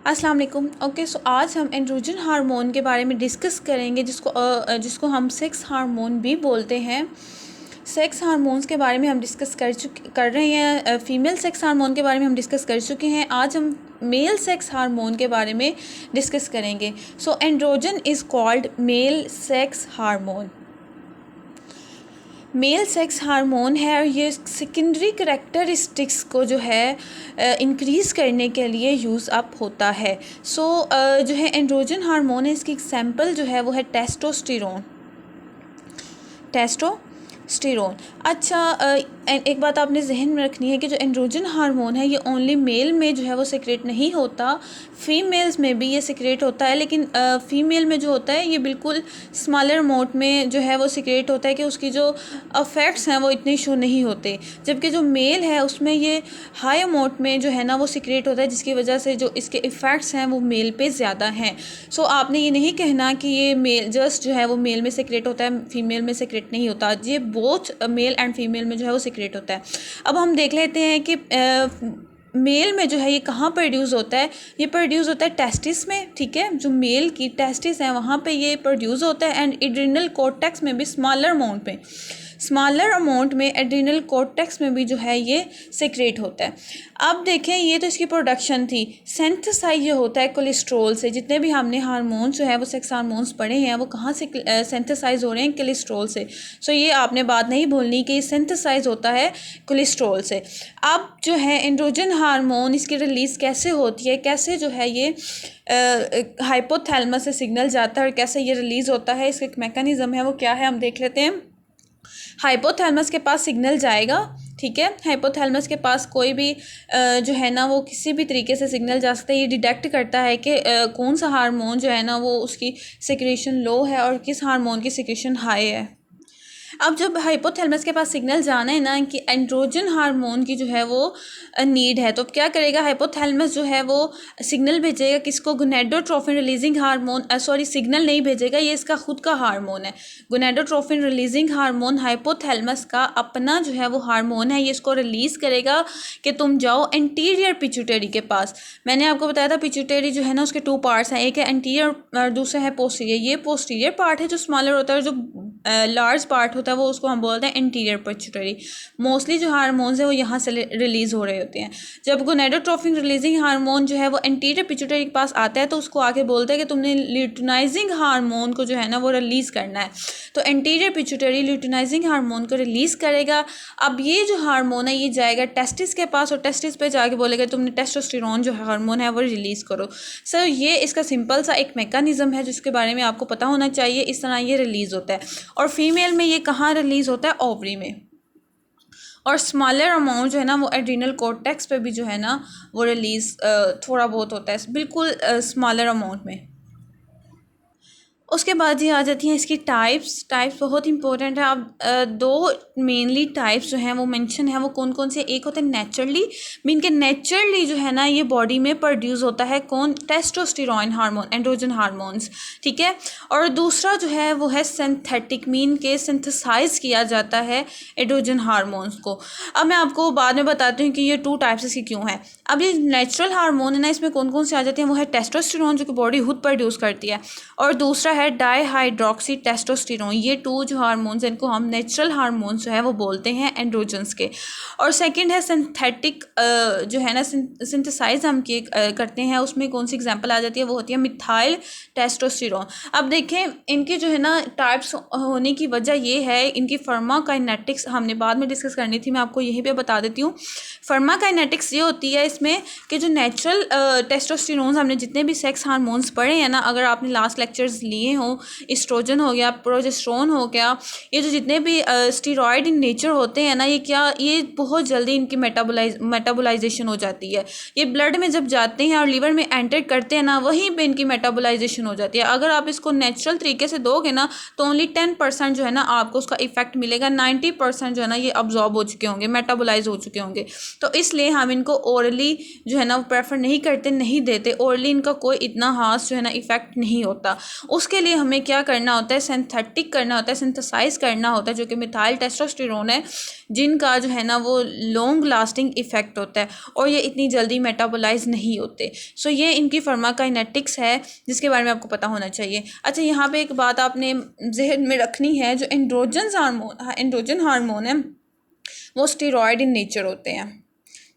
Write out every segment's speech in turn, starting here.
अस्सलाम वालेकुम। ओके, सो आज हम एंड्रोजन हार्मोन के बारे में डिस्कस करेंगे, जिसको हम सेक्स हार्मोन भी बोलते हैं। सेक्स हार्मोन्स के बारे में हम डिस्कस कर रहे हैं। फ़ीमेल सेक्स हार्मोन के बारे में हम डिस्कस कर चुके हैं। आज हम मेल सेक्स हार्मोन के बारे में डिस्कस करेंगे। So androgen is called male sex hormone. Male sex hormone है और ये सेकेंडरी करैक्टरिस्टिक्स को जो है इंक्रीज़ करने के लिए यूज़ अप होता है। जो है एंड्रोजन हार्मोन है, इसकी एग्जांपल जो है वो है टेस्टोस्टेरोन। अच्छा, एक बात आपने जहन में रखनी है कि जो एंड्रोजन हार्मोन है ये ओनली मेल में जो है वो सिक्रेट नहीं होता, फ़ीमेल्स में भी ये सिक्रेट होता है। लेकिन फ़ीमेल में जो होता है ये बिल्कुल स्मॉलर अमाउंट में जो है वो सिक्रेट होता है कि उसकी जो अफेक्ट्स हैं वो इतने शो नहीं होते, जबकि जो मेल है उसमें ये हाई अमाउंट में जो है ना वो सिक्रेट होता है, जिसकी वजह से जो इसके इफ़ेक्ट्स हैं वो मेल पे ज़्यादा हैं। आपने ये नहीं कहना कि ये मेल जस्ट जो है वो मेल में सिक्रेट होता है, फीमेल में सिक्रेट नहीं होता। ये बोथ मेल एंड फीमेल में जो है वो सिक्रेट होता है। अब हम देख लेते हैं कि मेल में जो है ये कहाँ प्रोड्यूस होता है। ये प्रोड्यूस होता है टेस्टिस में, ठीक है। जो मेल की टेस्टिस है वहाँ पे ये प्रोड्यूस होता है, एंड एड्रिनल कॉर्टेक्स में भी स्मॉलर अमाउंट में एड्रिनल कॉर्टेक्स में भी जो है ये सिक्रेट होता है। अब देखें, ये तो इसकी प्रोडक्शन थी। सिंथेसाइज ये होता है कोलेस्ट्रॉल से। जितने भी हमने हार्मोन्स जो है वो सेक्स हार्मोन्स पढ़े हैं वो कहाँ से सिंथेसाइज हो रहे हैं? कोलेस्ट्रॉल से। ये आपने बात नहीं भूलनी कि सिंथेसाइज होता है कोलेस्ट्रॉल से। अब जो है एंड्रोजन हार्मोन, इसकी रिलीज़ कैसे होती है, कैसे जो है ये हाइपोथैलेमस से सिग्नल जाता है और कैसे ये रिलीज़ होता है, इसका एक मैकेनिज़्म है, वो क्या है हम देख लेते हैं। हाइपोथैलेमस के पास सिग्नल जाएगा, ठीक है। हाइपोथैलेमस के पास कोई भी जो है ना वो किसी भी तरीके से सिग्नल जा सकता है। ये डिटेक्ट करता है कि कौन सा हार्मोन जो है ना वो उसकी सिक्रेशन लो है और किस हार्मोन की सिक्रेशन हाई है। अब जब हाइपोथैलेमस के पास सिग्नल जाना है ना कि एंड्रोजन हार्मोन की जो है वो नीड है, तो अब क्या करेगा हाइपोथैलेमस जो है वो सिग्नल भेजेगा किसको? Gonadotrophin releasing hormone. सिग्नल नहीं भेजेगा, ये इसका खुद का हार्मोन है। गोनेडोट्रोफिन रिलीजिंग हार्मोन हाइपोथैलेमस का अपना जो है वो हार्मोन है। ये इसको रिलीज़ करेगा कि तुम जाओ एंटीरियर पिट्यूटरी के पास। मैंने आपको बताया था पिट्यूटरी जो है ना उसके 2 पार्ट्स हैं, एक है एंटीरियर और दूसरा है पोस्टीरियर। ये पोस्टीरियर पार्ट है जो स्मॉलर होता है, और जो लार्ज पार्ट होता है वो उसको हम बोलते हैं एंटीरियर पिट्यूटरी। मोस्टली जो हार्मोन्स है वो यहाँ से रिलीज़ हो रहे होते हैं। जब गोनेडोट्रोफिन रिलीजिंग हार्मोन जो है वो एंटीरियर पिट्यूटरी के पास आता है तो उसको आके बोलते हैं कि तुमने ल्यूटिनाइजिंग हार्मोन को जो है ना वो रिलीज़ करना है। तो एंटीरियर पिट्यूटरी ल्यूटिनाइजिंग हार्मोन को रिलीज़ करेगा। अब ये जो हार्मोन है ये जाएगा टेस्टिस के पास, और टेस्टिस पे जाके बोलेगा तुमने टेस्टोस्टेरोन जो हार्मोन है वो रिलीज़ करो। ये इसका सिंपल सा एक मैकेनिज़्म है जिसके बारे में आपको पता होना चाहिए। इस तरह ये रिलीज़ होता है। और फीमेल में ये कहाँ रिलीज़ होता है? ओवरी में। और स्मॉलर अमाउंट जो है ना वो एड्रिनल कॉर्टेक्स पे भी जो है ना वो रिलीज़ थोड़ा बहुत होता है, बिल्कुल स्मॉलर अमाउंट में। उसके बाद ये आ जाती हैं इसकी टाइप्स बहुत इंपॉर्टेंट है। अब 2 मेनली टाइप्स जो हैं वो मेंशन है। वो कौन कौन से? एक होता है नेचुरली, मीन के नेचुरली जो है ना ये बॉडी में प्रोड्यूस होता है कौन? टेस्टोस्टेरोन हार्मोन, एंड्रोजन हार्मोन्स, ठीक है। और दूसरा जो है वो है सिंथेटिक, मीन के सिंथेसाइज किया जाता है एंड्रोजन हार्मोन्स को। अब मैं आपको बाद में बताती हूँ कि ये 2 टाइप्स इसकी क्यों है। अब ये नेचुरल हार्मोन है ना, इसमें कौन कौन से आ जाते हैं? वो है टेस्टोस्टेरोन जो कि बॉडी खुद प्रोड्यूस करती है, और दूसरा है डाईहाइड्रोक्सी टेस्टोस्टेरोन। ये 2 जो हार्मोन्स हैं इनको हम नेचुरल हार्मोन्स जो है वो बोलते हैं एंड्रोजन्स के। और सेकंड है सिंथेटिक, जो है ना सिंथेसाइज हम करते हैं, उसमें कौन सी एग्जांपल आ जाती है? वो होती है मिथाइल टेस्टोस्टेरोन। अब देखें इनकी जो है ना टाइप्स होने की वजह ये है, इनकी फार्माकाइनेटिक्स हमने बाद में डिस्कस करनी थी, मैं आपको यहीं पे बता देती हूँ। फार्माकाइनेटिक्स ये होती है इसमें कि जो नेचुरल टेस्टोस्टेरोन, हमने जितने भी सेक्स हार्मोन्स पढ़े हैं ना, अगर आपने लास्ट लेक्चर्स लिए हों, एस्ट्रोजन हो गया, प्रोजेस्टेरोन हो गया, ये जो जितने भी स्टीरॉयड इन नेचर होते हैं ना, ये बहुत जल्दी इनकी मेटाबोलाइजेशन हो जाती है। ये ब्लड में जब जाते हैं और लीवर में एंटर करते हैं ना, वहीं पे इनकी मेटाबोलाइजेशन हो जाती है। अगर आप इसको नेचुरल तरीके से दोगे ना तो ओनली 10% जो है ना आपको उसका इफेक्ट मिलेगा, 90% जो है ना ये अब्जॉर्ब हो चुके होंगे, मेटाबोलाइज हो चुके होंगे। तो इसलिए हम इनको ओरली जो है ना वो प्रेफर नहीं करते, नहीं देते। ओरली इनका कोई इतना खास जो है ना इफेक्ट नहीं होता। उसके उसके लिए हमें क्या करना होता है, सिंथेटिक करना होता है, सिंथेसाइज करना होता है, जो कि मिथाइल टेस्टोस्टेरोन है, जिनका जो है ना वो लॉन्ग लास्टिंग इफ़ेक्ट होता है और ये इतनी जल्दी मेटाबोलाइज नहीं होते। सो ये इनकी फार्माकाइनेटिक्स है जिसके बारे में आपको पता होना चाहिए। अच्छा, यहाँ पे एक बात आपने जहन में रखनी है, जो एंड्रोजन हार्मोन है वो स्टेरॉयड इन नेचर होते हैं।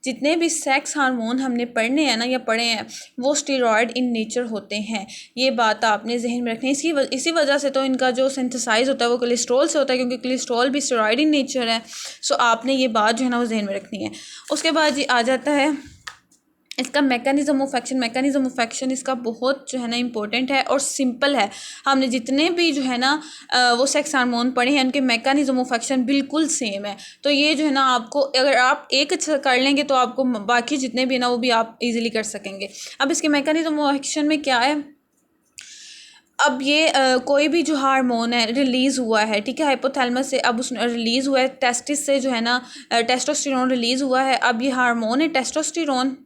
जितने भी सेक्स हार्मोन हमने पढ़ने हैं ना या पढ़े हैं वो स्टेरॉयड इन नेचर होते हैं। ये बात आपने जहन में रखनी है। इसी वजह से तो इनका जो सिंथेसाइज होता है वो कोलेस्ट्रॉल से होता है, क्योंकि कोलेस्ट्रॉल भी स्टेरॉयड इन नेचर है। सो आपने ये बात जो है ना वो जहन में रखनी है। उसके बाद ये आ जाता है इसका मैकेनिज़्म ऑफ एक्शन इसका बहुत जो है ना इम्पोर्टेंट है और सिंपल है। हमने जितने भी जो है ना वो सेक्स हार्मोन पढ़े हैं उनके मैकेनिज़्म ऑफ एक्शन बिल्कुल सेम है। तो ये जो है ना आपको अगर आप एक कर लेंगे तो आपको बाकी जितने भी ना वो भी आप इजीली कर सकेंगे। अब इसके मैकेनिज़्म ऑफ एक्शन में क्या है, अब ये कोई भी जो हार्मोन है रिलीज़ हुआ है, ठीक है, हाइपोथैलेमस से, अब उसने रिलीज़ हुआ है टेस्टिस से, जो है ना टेस्टोस्टेरोन रिलीज़ हुआ है। अब ये हार्मोन है टेस्टोस्टेरोन,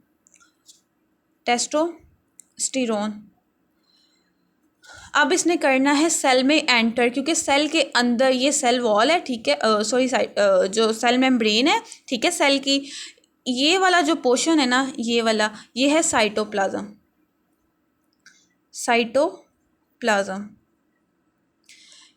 अब इसने करना है सेल में एंटर, क्योंकि सेल के अंदर ये सेल वॉल है, ठीक है, जो सेल मेम्ब्रेन है, ठीक है, सेल की ये वाला जो पोर्शन है ना, ये वाला, ये है साइटोप्लाज्म।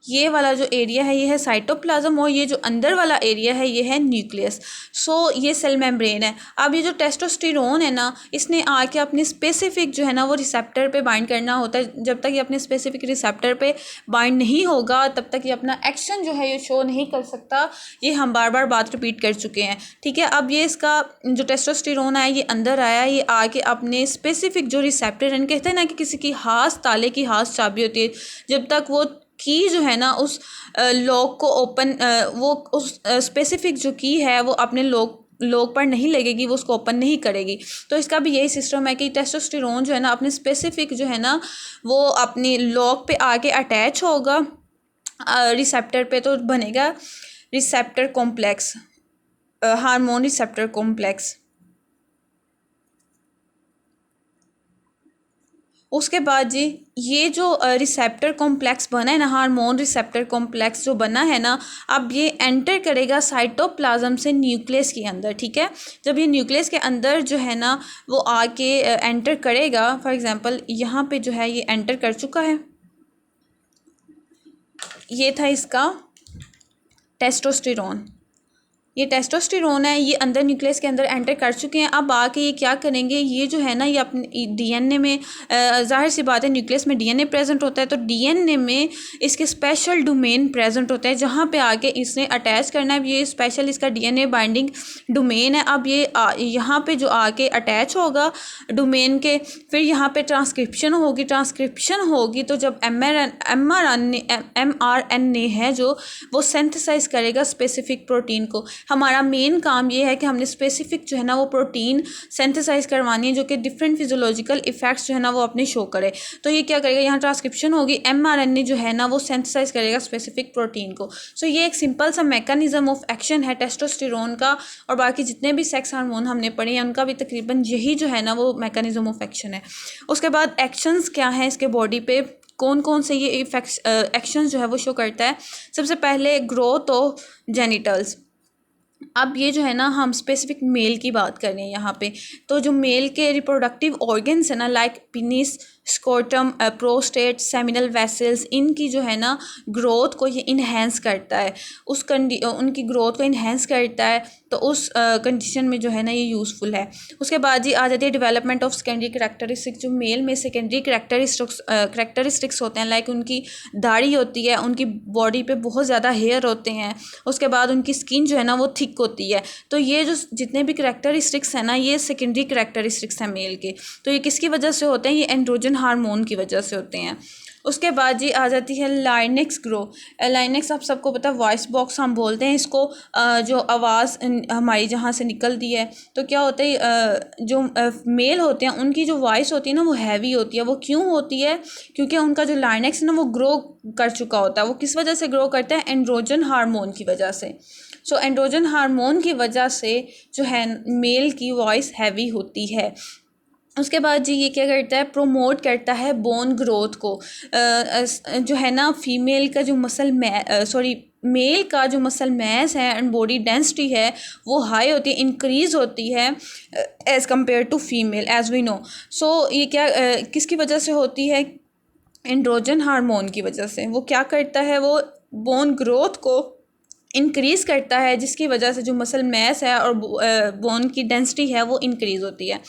ये वाला जो एरिया है ये है साइटोप्लाज्म और ये जो अंदर वाला एरिया है ये है न्यूक्लियस। सो ये सेल मेम्ब्रेन है। अब ये जो टेस्टोस्टेरोन है ना, इसने आके अपने स्पेसिफिक जो है ना वो रिसेप्टर पे बाइंड करना होता है। जब तक ये अपने स्पेसिफिक रिसेप्टर पे बाइंड नहीं होगा तब तक ये अपना एक्शन जो है ये शो नहीं कर सकता। ये हम बार बार बात रिपीट कर चुके हैं, ठीक है। अब ये इसका जो टेस्टोस्टेरोन है ये अंदर आया, ये आके अपने स्पेसिफिक जो रिसेप्टर है, कहते हैं ना कि किसी की हाथ ताले की हाथ चाबी होती है, जब तक वो की जो है ना उस लॉक को ओपन वो उस स्पेसिफिक जो की है वो अपने लॉक पर नहीं लगेगी, वो उसको ओपन नहीं करेगी। तो इसका भी यही सिस्टम है कि टेस्टोस्टेरोन जो है ना अपने स्पेसिफिक जो है ना वो अपनी लॉक पे आके अटैच होगा रिसेप्टर पे, तो बनेगा receptor complex, hormone receptor complex. उसके बाद जी ये जो रिसेप्टर कॉम्प्लेक्स बना है ना, हार्मोन रिसेप्टर कॉम्प्लेक्स जो बना है ना, अब ये एंटर करेगा साइटोप्लाज्म से न्यूक्लियस के अंदर, ठीक है। जब ये न्यूक्लियस के अंदर जो है ना वो आके एंटर करेगा, फॉर एग्जांपल यहाँ पे जो है ये एंटर कर चुका है, ये था इसका टेस्टोस्टेरोन, ये टेस्टोस्टेरोन है, ये अंदर न्यूक्लियस के अंदर एंटर कर चुके हैं। अब आके ये क्या करेंगे, ये जो है ना ये अपने डीएनए में, जाहिर सी बात है न्यूक्लियस में डीएनए प्रेजेंट होता है, तो डीएनए में इसके स्पेशल डोमेन प्रेजेंट होते हैं जहाँ पे आके इसने अटैच करना है। ये स्पेशल इसका डीएनए बाइंडिंग डोमेन है। अब ये यहाँ पे जो आके अटैच होगा डोमेन के, फिर यहाँ पे ट्रांसक्रिप्शन होगी तो जब mRNA है जो वो सिंथेसाइज करेगा स्पेसिफिक प्रोटीन को। हमारा मेन काम ये है कि हमने स्पेसिफिक जो है ना वो प्रोटीन सिंथेसाइज करवानी है जो कि डिफरेंट फिजियोलॉजिकल इफेक्ट्स जो है ना वो अपने शो करे। तो ये क्या करेगा, यहाँ ट्रांसक्रिप्शन होगी, mRNA जो है ना वो सिंथेसाइज करेगा स्पेसिफिक प्रोटीन को। सो ये एक सिंपल सा मैकेनिज्म ऑफ एक्शन है टेस्टोस्टेरोन का, और बाकी जितने भी सेक्स हार्मोन हमने पढ़े हैं उनका भी तकरीबन यही जो है ना वो मैकेनिज्म ऑफ एक्शन है। उसके बाद एक्शंस क्या हैं इसके बॉडी पे, कौन कौन से ये इफेक्ट्स एक्शंस जो है वो शो करता है। सबसे पहले ग्रोथ ऑफ जेनिटल्स। अब ये जो है ना हम स्पेसिफिक मेल की बात कर रहे हैं यहाँ पे, तो जो मेल के रिप्रोडक्टिव ऑर्गन्स है ना, like पिनिस, scrotum, prostate, seminal vessels, इनकी जो है ना ग्रोथ को ये इन्हेंस करता है, उनकी ग्रोथ को इन्हेंस करता है, तो उस कंडीशन में जो है ना ये यूज़फुल है। उसके बाद ही आ जाती है डेवलपमेंट ऑफ सेकेंडरी करैक्टरिस्टिक्स। जो मेल में सेकेंडरी करैक्टरिस्टिक्स होते हैं, लाइक उनकी दाढ़ी होती है, उनकी बॉडी पे बहुत ज़्यादा हेयर होते हैं, उसके बाद उनकी स्किन जो है ना वो थिक होती है। तो ये जो जितने भी करैक्टरिस्टिक्स हैं ना ये सेकेंडरी करैक्टरिस्टिक्स हैं मेल के। तो ये किसकी वजह से होते हैं, ये एंड्रोजन हार्मोन की वजह से होते हैं। उसके बाद जी आ जाती है लाइनेक्स ग्रो। लाइनेक्स आप सबको पता है वॉइस बॉक्स हम बोलते हैं इसको, जो आवाज़ हमारी जहाँ से निकलती है, तो क्या होता है जो मेल होते हैं उनकी जो वॉइस होती है ना वो हैवी होती है। वो क्यों होती है, क्योंकि उनका जो लाइनेक्स है ना वो ग्रो कर चुका होता है। वो किस वजह से ग्रो करता है, एंड्रोजन हार्मोन की वजह से। सो एंड्रोजन हार्मोन की वजह से जो है मेल की वॉइस हैवी होती है। उसके बाद जी ये क्या करता है, प्रोमोट करता है बोन ग्रोथ को। जो है ना फीमेल का जो मेल का जो मसल मैस है एंड बॉडी डेंसिटी है वो हाई होती है, इंक्रीज़ होती है as compare to female as we know. So ये क्या किसकी वजह से होती है, एंड्रोजन हार्मोन की वजह से। वो क्या करता है, वो बोन ग्रोथ को इंक्रीज़ करता है, जिसकी वजह से जो मसल मैस है और बोन की डेंसिटी है वो इंक्रीज़ होती है।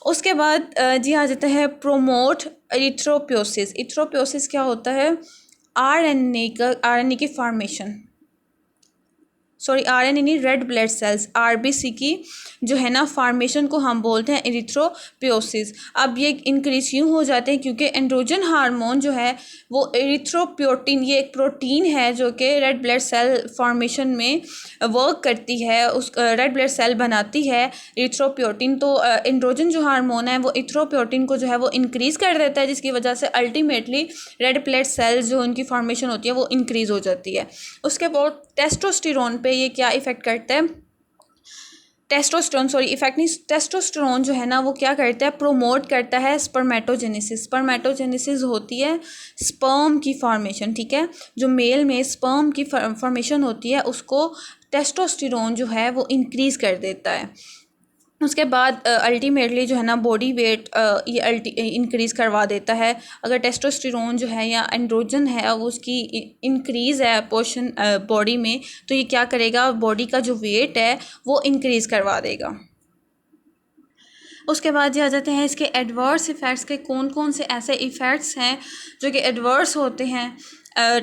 उसके बाद जी आ जाता है प्रोमोट इथ्रोपियोसिस। इथ्रोपियोसिस क्या होता है, आरएनए की फॉर्मेशन, आरएनए नहीं, रेड ब्लड सेल्स आरबीसी की जो है ना फॉर्मेशन को हम बोलते हैं इरिथ्रोपियोसिस। अब ये इंक्रीज यूँ हो जाते हैं क्योंकि एंड्रोजन हार्मोन जो है वो इरिथ्रोपोइटिन, ये एक प्रोटीन है जो कि रेड ब्लड सेल फॉर्मेशन में वर्क करती है, उस रेड ब्लड सेल बनाती है इरिथ्रोपोइटिन। तो एंड्रोजन जो हार्मोन है वो इरिथ्रोपोइटिन को जो है वो इंक्रीज़ कर देता है, जिसकी वजह से अल्टीमेटली रेड ब्लड सेल्स जो उनकी फॉर्मेशन होती है वो इंक्रीज़ हो जाती है। उसके बाद टेस्टोस्टेरोन पे ये क्या इफ़ेक्ट करता है, टेस्टोस्टेरोन जो है ना वो क्या करता है, प्रोमोट करता है स्पर्मेटोजेनेसिस। स्पर्मेटोजेनेसिस होती है स्पर्म की फॉर्मेशन, ठीक है, जो मेल में स्पर्म की फॉर्मेशन होती है उसको टेस्टोस्टेरोन जो है वो इंक्रीज़ कर देता है। उसके बाद अल्टीमेटली जो है ना बॉडी वेट ये इंक्रीज़ करवा देता है। अगर टेस्टोस्टेरोन जो है या एंड्रोजन है वो उसकी इंक्रीज़ है पोर्शन बॉडी में, तो ये क्या करेगा, बॉडी का जो वेट है वो इंक्रीज़ करवा देगा। उसके बाद ये आ जाते हैं इसके एडवर्स इफ़ेक्ट्स के, कौन कौन से ऐसे इफ़ेक्ट्स हैं जो कि एडवर्स होते हैं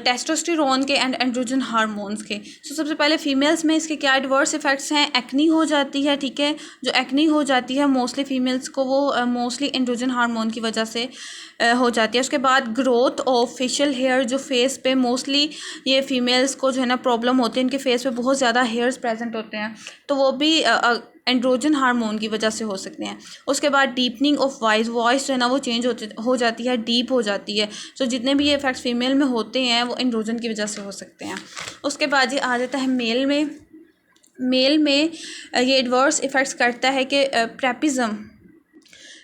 टेस्टोस्टेरोन के एंड एंड्रोजन हार्मोन्स के। सबसे पहले फीमेल्स में इसके क्या एडवर्स इफ़ेक्ट्स हैं, एक्नी हो जाती है, ठीक है, जो एक्नी हो जाती है मोस्टली फीमेल्स को वो मोस्टली एंड्रोजन हार्मोन की वजह से हो जाती है। उसके बाद ग्रोथ ऑफ फेशियल हेयर, जो फेस पे मोस्टली ये फीमेल्स को जो है ना प्रॉब्लम होती है, इनके फेस पे बहुत ज़्यादा हेयर्स प्रेजेंट होते हैं, तो वो भी एंड्रोजन हार्मोन की वजह से हो सकते हैं। उसके बाद डीपनिंग ऑफ वॉइस जो है ना वो चेंज हो जाती है, डीप हो जाती है। सो जितने भी ये इफेक्ट्स फीमेल में होते हैं वो एंड्रोजन की वजह से हो सकते हैं। उसके बाद ये आ जाता है मेल में ये एडवर्स इफ़ेक्ट्स करता है कि प्रेपिज्म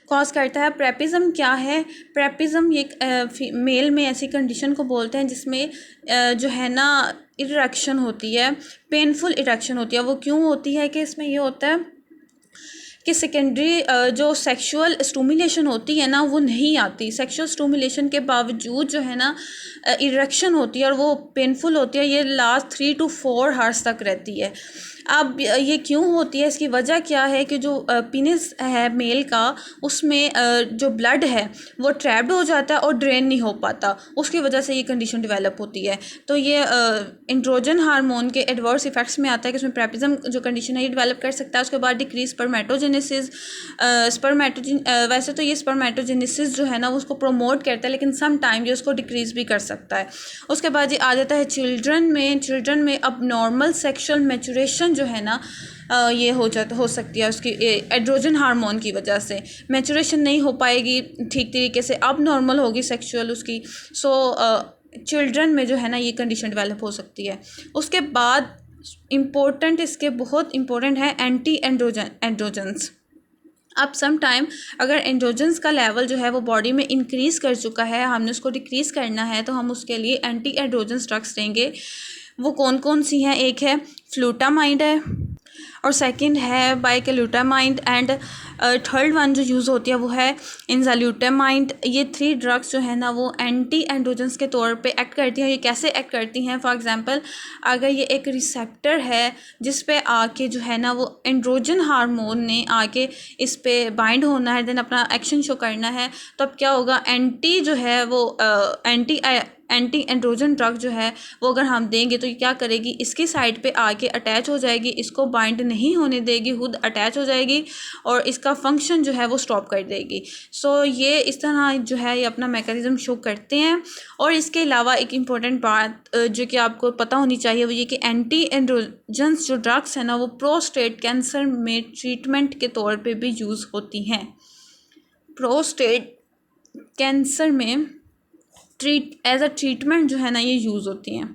कॉज करता है। प्रेपिज्म क्या है, प्रेपिज्म ये मेल में ऐसी कंडीशन को बोलते हैं जिसमें जो है ना इरेक्शन होती है, पेनफुल इरेक्शन होती है। वो क्यों होती है कि इसमें ये होता है कि सेकेंडरी जो सेक्सुअल स्टूमुलेशन होती है ना वो नहीं आती, सेक्सुअल स्टूमुलेशन के बावजूद जो है ना इरेक्शन होती है और वो पेनफुल होती है, ये लास्ट 3 to 4 आवर्स तक रहती है। अब ये क्यों होती है, इसकी वजह क्या है कि जो पेनिस है मेल का उसमें जो ब्लड है वो ट्रैप्ड हो जाता है और ड्रेन नहीं हो पाता, उसकी वजह से ये कंडीशन डेवलप होती है। तो ये एंड्रोजन हार्मोन के एडवर्स इफेक्ट्स में आता है कि उसमें प्रेपिज्म जो कंडीशन है ये डेवलप कर सकता है। उसके बाद डिक्रीज स्पर्मेटोजेनेसिस, वैसे तो ये स्पर्मेटोजेनेसिस जो है ना उसको प्रोमोट करता है, लेकिन सम टाइम ये उसको डिक्रीज भी कर सकता है। उसके बाद ये आ जाता है चिल्ड्रन में अब नॉर्मल सेक्शुअल मैचुरेशन जो है ना ये हो सकती है उसकी एंड्रोजन हार्मोन की वजह से। मैचुरेशन नहीं हो पाएगी ठीक तरीके से, अब नॉर्मल होगी सेक्सुअल उसकी। सो चिल्ड्रन में जो है ना ये कंडीशन डेवलप हो सकती है। उसके बाद इसके बहुत इम्पोर्टेंट है एंटी एंड्रोजन्स। अब सम टाइम अगर एंड्रोजन्स का लेवल जो है वो बॉडी में इंक्रीज़ कर चुका है, हमने उसको डिक्रीज़ करना है, तो हम उसके लिए एंटी एंड्रोजन्स ड्रग्स देंगे। वो कौन कौन सी हैं, एक है फ्लूटामाइड है और सेकंड है बाइक्लोटामाइड एंड थर्ड वन जो यूज़ होती है वो है इंजाल्यूटामाइड। ये 3 ड्रग्स जो है ना वो एंटी एंड्रोजन्स के तौर पे एक्ट करती हैं। ये कैसे एक्ट करती हैं, फॉर एग्जांपल अगर ये एक रिसेप्टर है जिस पे आके जो है ना वो एंड्रोजन हार्मोन ने आके इस पे बाइंड होना है, देन अपना एक्शन शो करना है, तो अब क्या होगा, एंटी जो है वो एंटी एंड्रोजन ड्रग जो है वो अगर हम देंगे तो ये क्या करेगी, इसकी साइड पे आके अटैच हो जाएगी, इसको बाइंड नहीं होने देगी, खुद अटैच हो जाएगी और इसका फंक्शन जो है वो स्टॉप कर देगी। सो ये इस तरह जो है ये अपना मैकेनिज्म शो करते हैं। और इसके अलावा एक इम्पॉर्टेंट बात जो कि आपको पता होनी चाहिए वो ये कि एंटी एंड्रोजन्स जो ड्रग्स है ना वो प्रोस्टेट कैंसर में ट्रीटमेंट के तौर पर भी यूज़ होती हैं। प्रोस्टेट कैंसर में एज अ ट्रीटमेंट जो है ना ये यूज़ होती हैं।